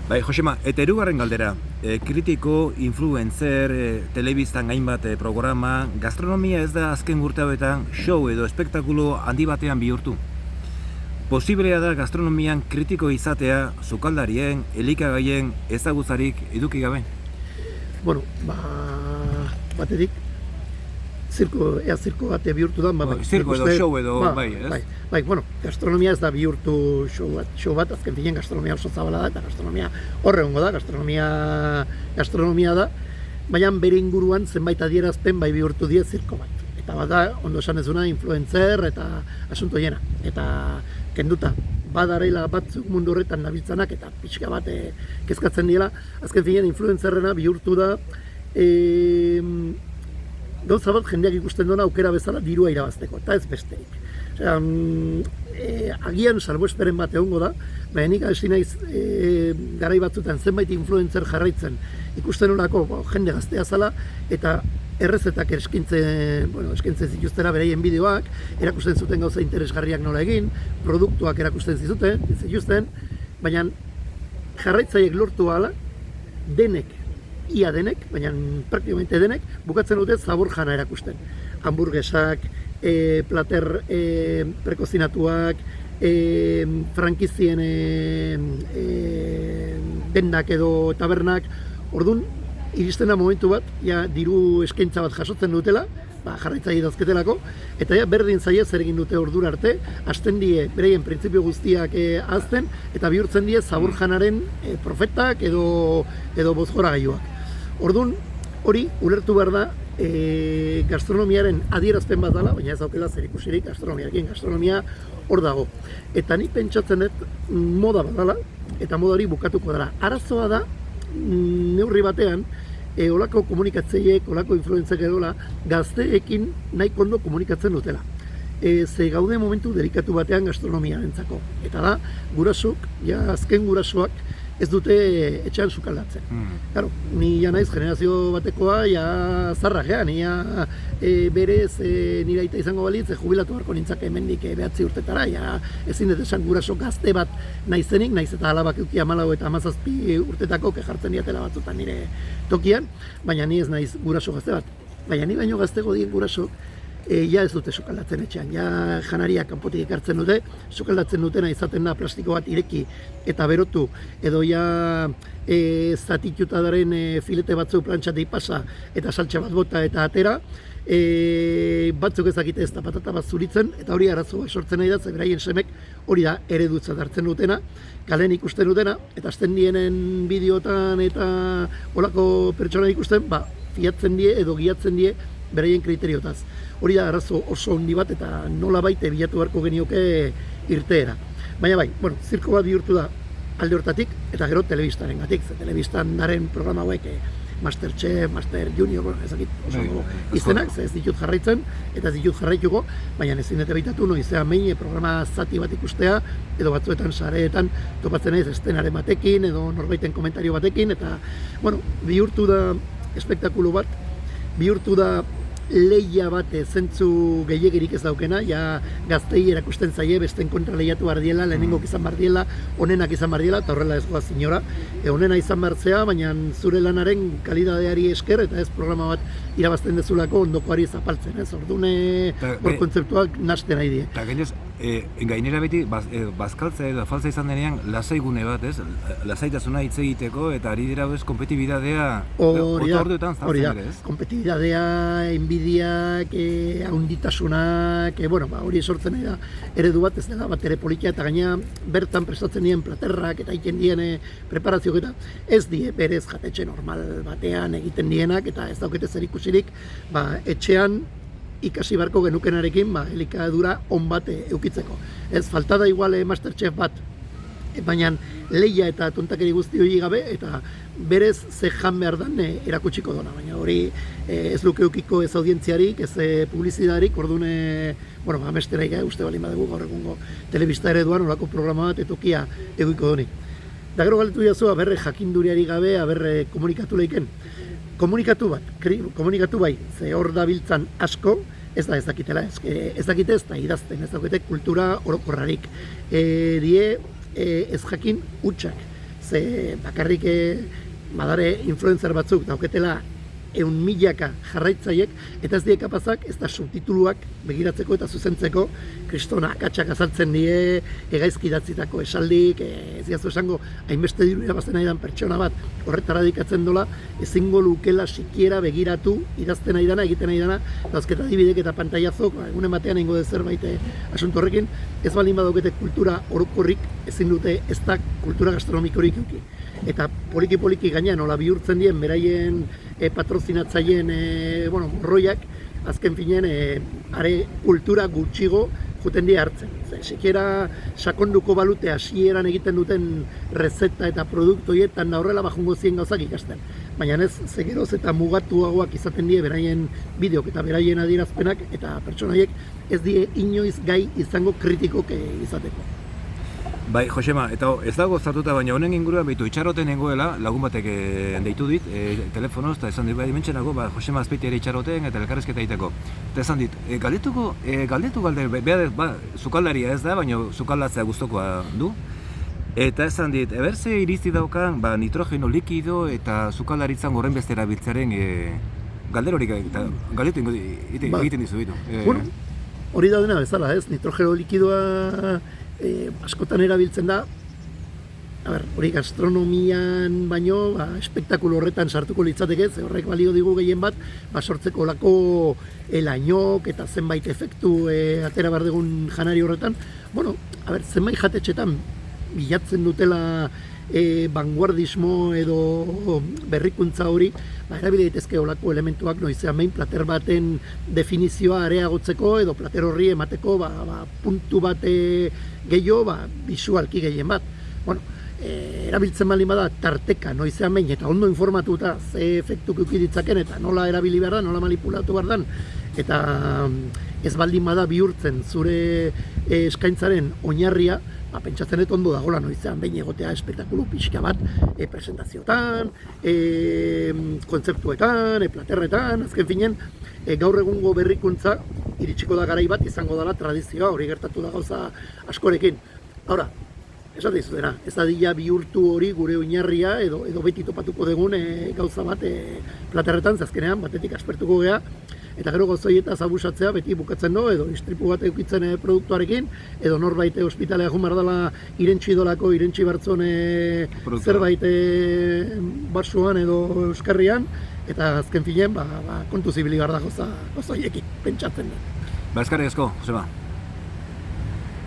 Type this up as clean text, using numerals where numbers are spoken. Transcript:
Bai, Josema, eta hirugarren galdera, kritiko, influencer, telebistan hainbat programa, gastronomia ez da azken urte hauetan show edo espektakulo handi batean bihurtu. Posiblea da gastronomian kritiko izatea sukaldarien, elikagaien ezagutzarik eduki gabe? Bueno, batetik, zirko bate bihurtu da, zirko edo show edo, ez? Bai, bueno, gastronomia ez da bihurtu show bat, azken finean gastronomia oso zabala da, eta gastronomia horre hongo da, gastronomia da, baina bere inguruan zenbait adierazpen bai bihurtu die zirko bat. Eta bat da, ondo esan ezuna, influencer eta asunto jena. Eta kenduta, badarela batzuk mundu horretan nabiltzanak eta pixka bat kezkatzen diela, azken finean influencerrena bihurtu da, gauza bat jendeak ikusten duena aukera bezala dirua irabazteko, eta ez besterik. Osea, agian salbuesperen bat egongo da, baina nik hasi naiz garai batzutan zenbait influencer jarraitzen ikusten olako jende gaztea zala, eta errezetak eskintzen zituztera beraien bideoak, erakusten zuten gauza interesgarriak nola egin, produktuak erakusten zituzten, baina jarraitzaiek lortu ahala, ia denek, baina praktikamente denek, bukatzen dute zabor jana erakusten. Hamburguesak, plater prekozinatuak, frankizien dendak edo tabernak, orduan, iristen da momentu bat, diru eskaintza bat jasotzen dutela, jarraitzaile dauzketelako, eta berdin zaie zer egin dute ordura arte, hasten die bereien printzipio guztiak hazten, eta bihurtzen die zabor janaren profetak edo bozgoragailuak. Orduan, hori ulertu behar da gastronomiaren adierazpen bat dela, baina ez daukela zer ikusirik gastronomiarekin, gastronomia hor dago. Eta nik pentsatzen dut moda bat dela, eta moda hori bukatuko dela. Arazoa da, neurri batean, olako komunikatzeiek, olako influentzek edola, gazteekin nahi kondo komunikatzen dutela. Ze gaude momentu delikatu batean gastronomiarentzako. Eta da, gurasok, azken gurasoak, ez dute etxean sukaldatzen. Claro, ni naiz generazio batekoa, zarra gean, berez nire aita izango balitz, jubilatu beharko nintzak hemendik 9 urtetara, ezin dut esan guraso gazte bat naizenik, naiz eta alabak euki 14 eta 17 urtetako jartzen diatela batzutan nire tokian, baina ni ez naiz guraso gazte bat. Baina ni baino gaztego dien guraso, ez dute sukaldatzen etxean, janariak kanpotik ekartzen dute, sukaldatzen dutena izaten da plastiko bat ireki eta berotu, edo zatituta daren filete batzu plantxatik pasa eta saltxe bat bota eta atera, batzuk ezakite ez da patata bat zuritzen, eta hori arazoa sortzen nahi da, ze beraien semek hori da eredutzat hartzen dutena, kalen ikusten dutena, eta azten dienen bideotan eta olako pertsona ikusten, fiatzen die edo giatzen die beraien kriteriotaz. Hori da arazo oso handi bat eta nola baite bilatu beharko genioke irteera. Baina bai, zirko bat bihurtu da alde hortatik eta gero telebistaren gatik. Telebistan daren programa hauek Masterchef, Master Junior, ezakit oso izenak, ez ditut jarraitzen eta ez ditut jarraituko, baina ezin dute baitatu noizean behin programa zati bat ikustea edo batzuetan sareetan topatzen ez estenaren batekin edo norbaiten komentario batekin eta bihurtu da espektakulo bat, bihurtu da lehia bat zentzu gehiegirik ez daukena, gaztei erakusten zaie besten kontra lehiatu behar diela, lehenengok izan behar diela, onenak izan behar diela, eta horrela ez goaz inora, onena izan behar zea, baina zure lanaren kalidadeari esker, eta ez programa bat irabazten dezulako ondokoari zapaltzen, ez? Ordune hor kontzeptuak nasten nahi die. Eta gainez, gainera beti, bazkaltza edo faltza izan denean, lasaigune bat, ez? Lasaitasuna hitz egiteko, eta ari dira bez, kompetibidadea orduetan zartzen ere, ez? Kompetibidadea, inbidiak, haunditasunak, hori sortzen da eredu bat ez dela bat ere politia, eta gaina bertan prestatzen dien platerrak eta egiten dien preparazioak eta ez die berez jatetxe normal batean egiten dienak, eta ez daukete zer ikusirik, etxean ikasi beharko genukenarekin elikadura on bat eukitzeko. Ez, falta da igual Masterchef bat, baina lehia eta tontakeri guzti hori gabe, eta berez ze jan behar dan erakutsiko dona, baina hori ez luke eukiko ez audientziarik, ez publizidarik, orduan, amestera uste balin badegu gaur egungo telebista ereduan olako programa bat etokia eguiko doni. Da gero galetu jazu, aberre jakinduriari gabe, aberre komunikatu lehiken. Komunikatu bai, ze hor dabiltzan asko, ez da ez dakitela, ez dakite ez da idazten, ez dakite kultura orokorrarik. Ez jakin hutsak, ze bakarrik badare influencer batzuk dauketela 100.000 jarraitzaiek, eta ez die kapazak ez da subtituluak begiratzeko eta zuzentzeko, kristona akatsak azaltzen die, gaizki idatzitako esaldik, ez diazu esango, hainbeste diru irabazten nahi dan pertsona bat horretara dedikatzen dola, ezingo lukela sikiera begiratu, idazten nahi dana, egiten nahi dana, dauzketa adibidek eta pantailazok, egunen batean egingo de zerbait asunto horrekin, ez baldin badaukete kultura orokorrik, ezin dute ez da kultura gastronomikorik euki. Eta poliki-poliki gainean nola bihurtzen dien beraien patrozinatzaileen morroiak, azken finen are kultura gutxigo juten die hartzen. Sikiera sakonduko balute hasieran egiten duten rezeta eta produktu horietan da horrela bajungo zien gauzak ikasten. Baina ez, zegeroz eta mugatuagoak izaten die beraien bideok eta beraien adierazpenak, eta pertsonaiek ez die inoiz gai izango kritikok izateko. Bai, Josema, eta ez dago zartuta, baina honen inguruan behitu itxaroten nengoela, lagun batek deitu dit, telefonoz, eta esan dit, bai, dimentxenako, Josema Azpeiti ere itxaroten eta elkarrezketa egiteko. Eta esan dit, galdetu zukaldaria ez da, baina zukaldatzea gustokoa du. Eta esan dit, eberze irizti daukan, nitrogeno likido eta zukaldaritzan horren beste erabiltzearen galderorik, eta galdetu egiten dizu ditu. Bueno, hori da dena bezala, ez, nitrogeno likidoa askotan erabiltzen da, hori gastronomian baino, espektakulo horretan sartuko litzateke, ze horrek balio digu gehien bat, sortzeko olako lainok eta zenbait efektu atera behar dugun janari horretan. Bueno, zenbait jatetxetan bilatzen dutela vanguardismo edo berrikuntza hori, erabili daitezke olako elementuak noizean behin plater baten definizioa areagotzeko edo plater horri emateko puntu bat gehiago, bisualki gehien bat. Bueno, erabiltzen baldin bada tarteka noizean behin eta ondo informatuta ze efektuk ditzaken eta nola erabili behar da, nola manipulatu behar dan, eta ez baldin bada bihurtzen zure eskaintzaren oinarria, pentsatzen dut ondo dagoela noizean behin egotea espektakulu pixka bat presentazioetan, kontzeptuetan, platerretan, azken finen, gaur egungo berrikuntza iritsiko da garai bat izango dela tradizioa, hori gertatu da gauza askorekin. Hora, esan dizutena, ez adila bihurtu hori gure oinarria edo beti topatuko dugun gauza bat platerretan, azkenean batetik aspertuko gea, eta gero gozoietaz abusatzea beti bukatzen do, edo istripu bat eukitzen produktuarekin, edo norbait ospitalea jumar dela irentxi bartzon zerbait basuan edo euskarrian, eta azken filen kontu zibili behar da gozoiekin pentsatzen da. Eskerrik asko, Josema.